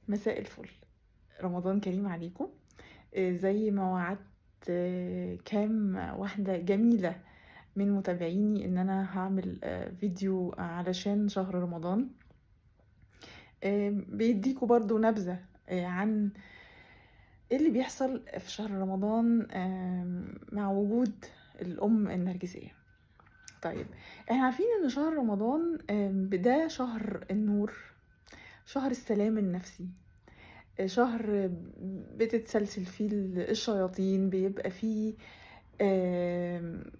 مساء الفل. رمضان كريم عليكم. زي ما وعدت كام واحدة جميلة من متابعيني ان انا هعمل فيديو علشان شهر رمضان، بيديكوا برضو نبذة عن ايه اللي بيحصل في شهر رمضان مع وجود الام النرجسية. طيب، احنا عارفين ان شهر رمضان ده شهر النور، شهر السلام النفسي، شهر بتتسلسل فيه الشياطين، بيبقى فيه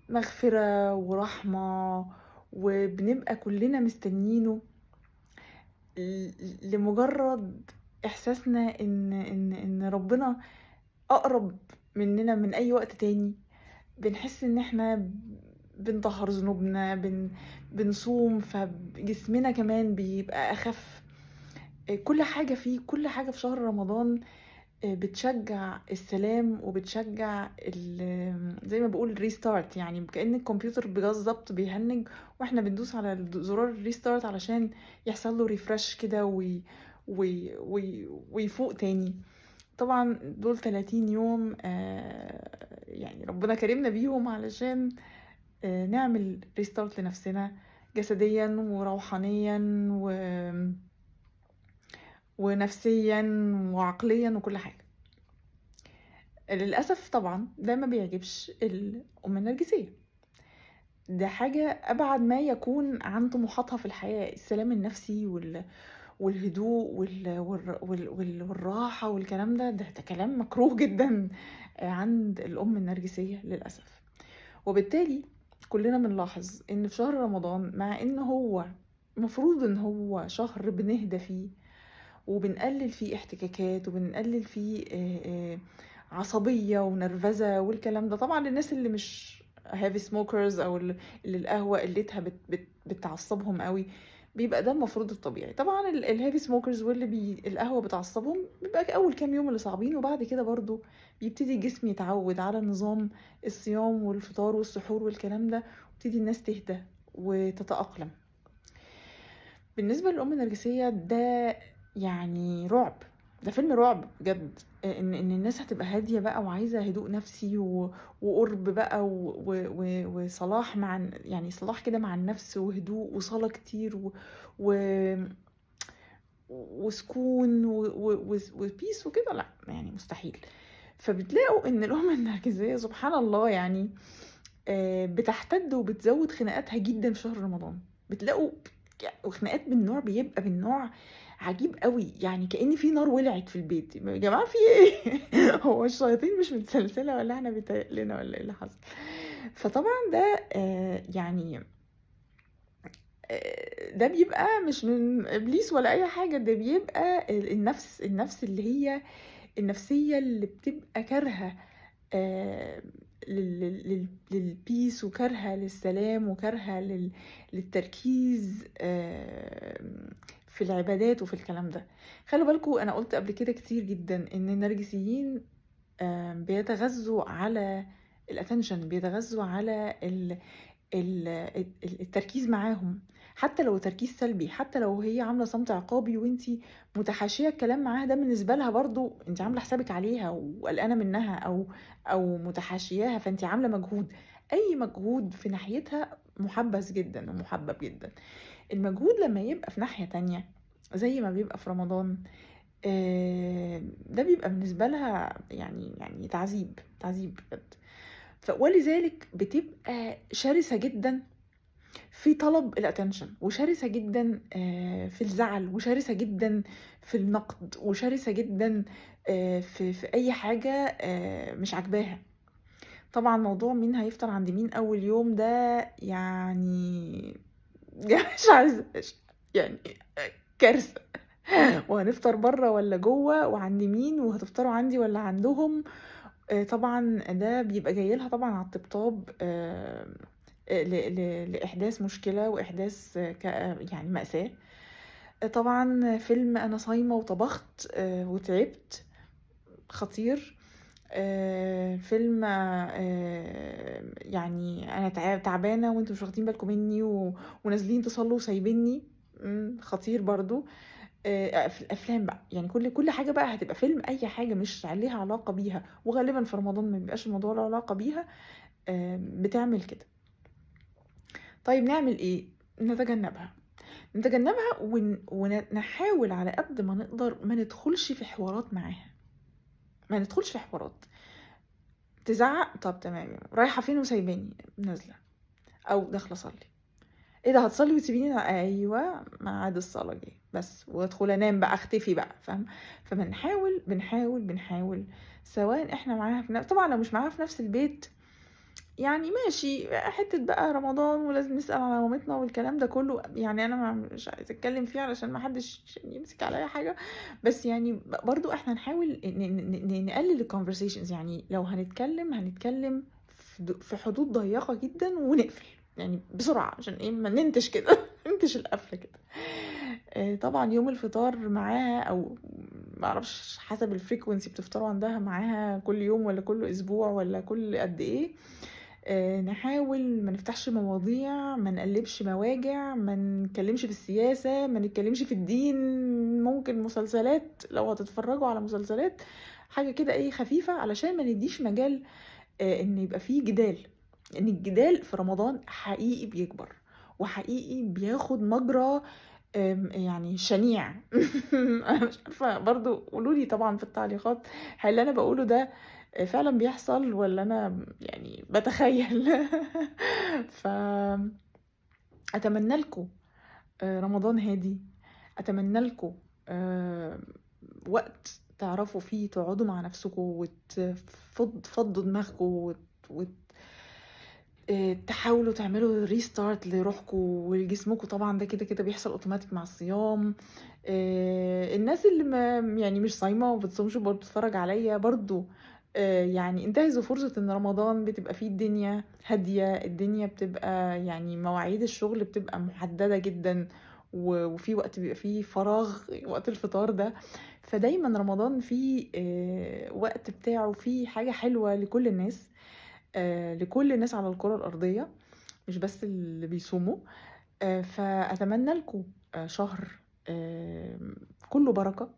مغفرة ورحمة، وبنبقى كلنا مستنينه لمجرد إحساسنا إن ربنا أقرب مننا من أي وقت تاني. بنحس إن إحنا بنطهر ذنوبنا، بنصوم، فجسمنا كمان بيبقى أخف. كل حاجة في شهر رمضان بتشجع السلام، وبتشجع زي ما بقول ريستارت، يعني كأن الكمبيوتر بالظبط بيهنج واحنا بندوس على زرار الريستارت علشان يحصل له ريفرش كده ويفوق تاني. طبعا دول 30 يوم يعني ربنا كرمنا بيهم علشان نعمل ريستارت لنفسنا جسديا وروحانيا ونفسيا وعقليا وكل حاجة. للأسف طبعا ده ما بيعجبش الأم النرجسية. ده حاجة أبعد ما يكون عن طموحاتها في الحياة، السلام النفسي والهدوء والراحة والكلام ده كلام مكروه جدا عند الأم النرجسية للأسف. وبالتالي كلنا بنلاحظ إن في شهر رمضان، مع إن هو مفروض إن هو شهر بنهدى فيه وبنقلل فيه احتكاكات وبنقلل فيه عصبية ونرفزة والكلام ده، طبعا الناس اللي مش هافي سموكرز او اللي القهوة قلتها بتعصبهم قوي، بيبقى ده المفروض الطبيعي. طبعا الهافي سموكرز واللي القهوة بتعصبهم بيبقى اول كام يوم اللي صعبين، وبعد كده برضو بيبتدي الجسم يتعود على نظام الصيام والفطار والسحور والكلام ده، وبتدي الناس تهدى وتتأقلم. بالنسبة للأم النرجسية ده يعني رعب، ده فيلم رعب بجد. ان الناس هتبقى هادية بقى وعايزة هدوء نفسي وقرب بقى وصلاح مع، يعني صلاح كده مع النفس وهدوء وصلاة كتير و... وسكون وبيس وكده، لا يعني مستحيل. فبتلاقوا ان الأم النرجسية سبحان الله يعني بتحتد وبتزود خناقاتها جدا في شهر رمضان. بتلاقوا وخناقات من نوع بيبقى من نوع عجيب قوي، يعني كأن في نار ولعت في البيت. يا جماعة في ايه؟ هو الشياطين مش متسلسلة ولا احنا بيتهيألنا ولا ايه اللي حصل؟ فطبعا ده يعني ده بيبقى مش من ابليس ولا اي حاجة، ده بيبقى النفس اللي هي النفسية اللي بتبقى كارهة آه، للبيس، وكارهة للسلام، وكارهة للتركيز في العبادات وفي الكلام ده. خلوا بالكم، انا قلت قبل كده كتير جدا ان النرجسيين بيتغذوا على الاتنشن، بيتغذوا على التركيز معاهم، حتى لو تركيز سلبي، حتى لو هي عامله صمت عقابي وانتي متحاشيه الكلام معاها، ده بالنسبه لها برضو انت عامله حسابك عليها وقلقانه منها او متحاشياها، فانت عامله مجهود. اي مجهود في ناحيتها محبذ جدا ومحبب جدا. المجهود لما يبقى في ناحيه تانية زي ما بيبقى في رمضان، ده بيبقى بالنسبه لها يعني تعذيب بجد. ولذلك بتبقى شرسة جدا في طلب الاتنشن، وشرسة جدا في الزعل، وشرسة جدا في النقد، وشرسة جدا في اي حاجة مش عاجباها. طبعا موضوع مين هيفطر عند مين اول يوم ده يعني مش عايزة يعني كارثة. وهنفطر بره ولا جوه، وعند مين، وهتفطروا عندي ولا عندهم. طبعا ده بيبقى جاي لها طبعا على الطبطاب لإحداث مشكلة وإحداث يعني مأساة. طبعا فيلم أنا صايمة وطبخت وتعبت خطير. فيلم يعني أنا تعبانة وانتوا مش واخدين بالكم مني ونازلين تصلوا وسايبيني، خطير برضو. في الأفلام بقى، يعني كل حاجة بقى هتبقى فيلم، أي حاجة مش ليها علاقة بيها، وغالبًا في رمضان ما بيبقاش الموضوع له علاقة بيها، بتعمل كده. طيب نعمل إيه؟ نتجنبها نحاول على قد ما نقدر ما ندخلش في حوارات معاها، ما ندخلش في حوارات. تزعق، طب تمام، رايحة فين وسايباني؟ نازلة أو داخلة أصلي. إيه ده هتصلي وتسيبيني؟ أيوه ميعاد الصلاة جه بس، وأدخل أنام بقى، أختفي بقى، فاهمة؟ بنحاول سواء إحنا معاها طبعًا لو مش معاها في نفس البيت يعني ماشي، حتة بقى رمضان ولازم نسأل على مامتنا والكلام ده كله، يعني أنا مش عايزة أتكلم فيه علشان ما حدش يمسك عليا حاجة، بس يعني برضه إحنا نحاول نقلل الconversations، يعني لو هنتكلم في حدود ضيقة جدًا ونقفل، يعني بسرعة عشان إيه ما ننتش كده ننتش القفلة كده. طبعًا يوم الفطار معاها أو ما أعرفش حسب الfrequency بتفطروا عندها معاها كل يوم والّا كل أسبوع والّا كل قد إيه، نحاول ما نفتحش مواضيع، ما نقلّبش مواجع، ما نتكلّمش في السياسة، ما نتكلّمش في الدين، ممكن مسلسلات لو هتتفرّجوا على مسلسلات، حاجة كده إيه خفيفة علشان ما ندّيش مجال إن يبقى في جدال، لإن الجدال في رمضان حقيقي بيكبر، وحقيقي بياخد مجرى يعني شنيع. أنا مش عارفة برضه قولوا لي طبعًا في التعليقات هل اللي أنا باقوله ده فعلًا بيحصل والّا أنا يعني باتخيل؟ ف أتمنى لكم رمضان هادي، أتمنى لكم آآ وقت تعرفوا فيه تقعدوا مع نفسكم تفضّوا دماغكم وت تحاولوا تعملوا restart لروحكم ولجسمكم، طبعًا ده كده بيحصل automatic مع الصيام. الناس اللي ما يعني مش صايمة وما بتصومش برضه بتتفرج عليَّ برضه، يعني انتهزوا فرصة إن رمضان بتبقى فيه الدنيا هادية، الدنيا بتبقى يعني مواعيد الشغل بتبقى محددة جدًا، وفي وقت بيبقى فيه فراغ وقت الفطار ده، فدايمًا رمضان فيه وقت بتاعه، فيه حاجة حلوة لكل الناس، لكل الناس على الكرة الأرضية، مش بس اللي بيصوموا. فأتمنى لكم شهر كُلّه بركة،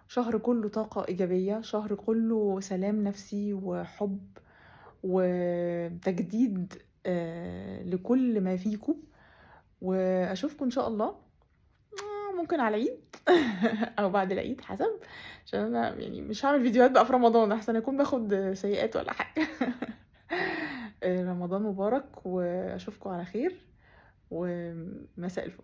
شهر كُلّه طاقة إيجابية، شهر كُلّه سلام نفسي وحُب وتجديد لكل ما فيكم، وأشوفكم إن شاء الله ممكن على العيد أو بعد العيد حسب، عشان أنا يعني مش هاعمل فيديوهات بقى في رمضان أحسن أكون باخد سيئات والّا حاجة. رمضان مبارك وأشوفكم على خير ومساء الفل.